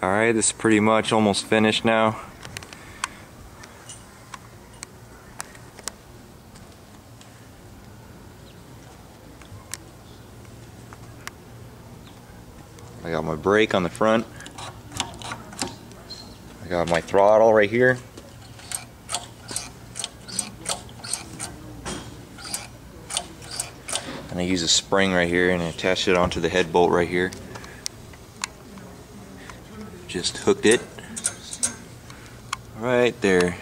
Alright, this is pretty much almost finished now. I got my brake on the front. I got my throttle right here. And I use a spring right here and attach it onto the head bolt right here. Just hooked it right there.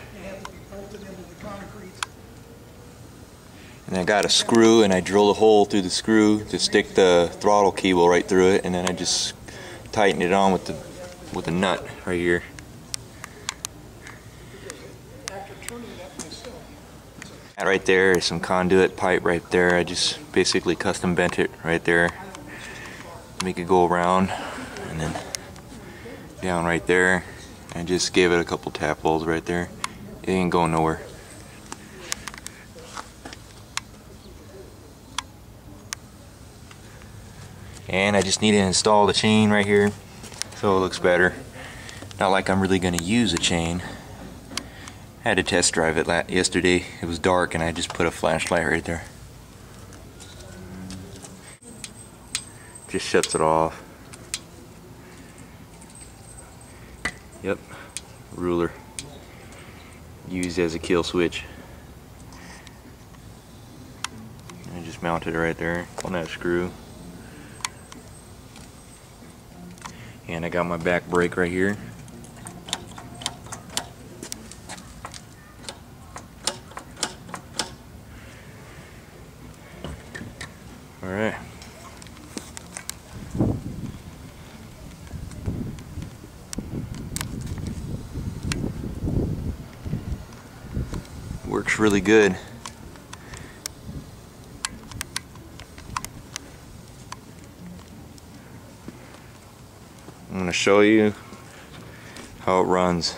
And I got a screw and I drilled a hole through the screw to stick the throttle cable right through it, and then I just tighten it on with the nut right here. Right there is some conduit pipe right there. I just basically custom bent it right there, make it go around and then down right there. I just gave it a couple tap holes right there. It ain't going nowhere. And I just need to install the chain right here so it looks better. Not like I'm really going to use a chain. I had to test drive it yesterday. It was dark and I just put a flashlight right there. Just shuts it off. Yep, ruler. Used as a kill switch. I just mounted it right there on that screw. And I got my back brake right here. Alright. Works really good. I'm going to show you how it runs.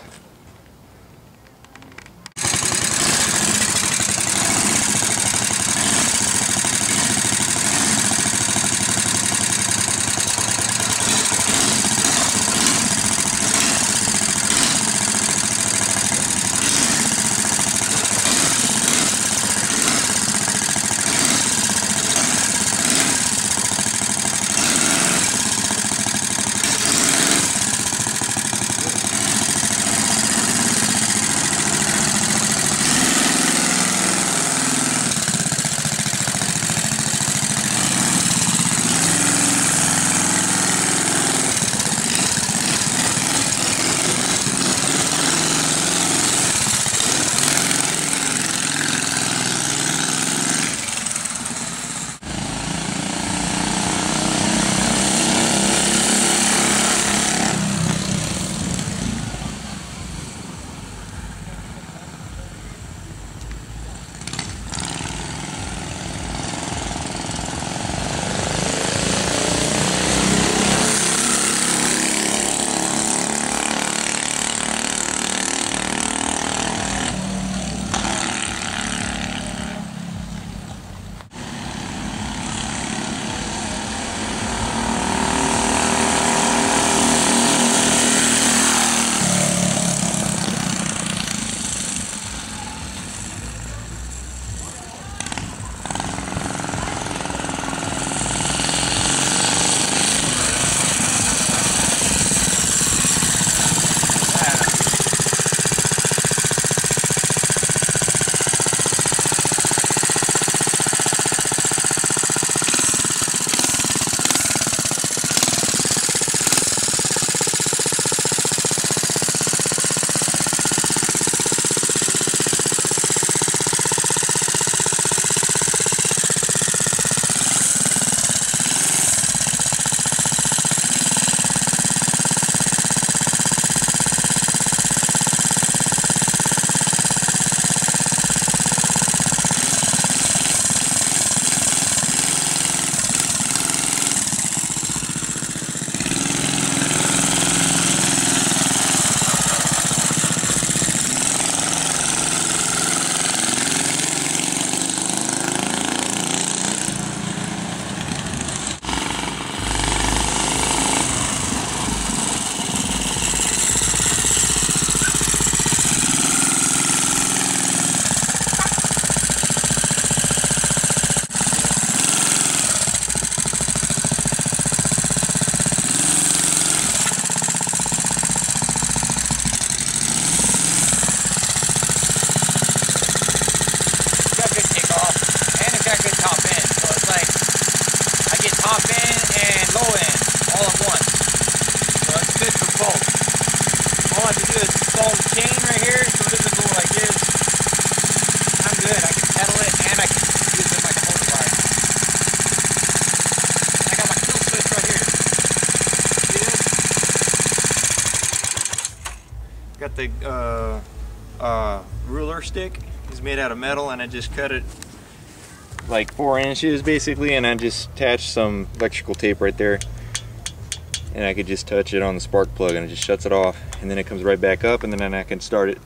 I have to do is install the chain right here, so it doesn't go like this. I'm good. I can pedal it and I can use it like a motorbike. I got my kill switch right here. See this? Got the ruler stick. It's made out of metal, and I just cut it like 4 inches basically, and I just attached some electrical tape right there, and I could just touch it on the spark plug and it just shuts it off, and then it comes right back up, and then I can start it.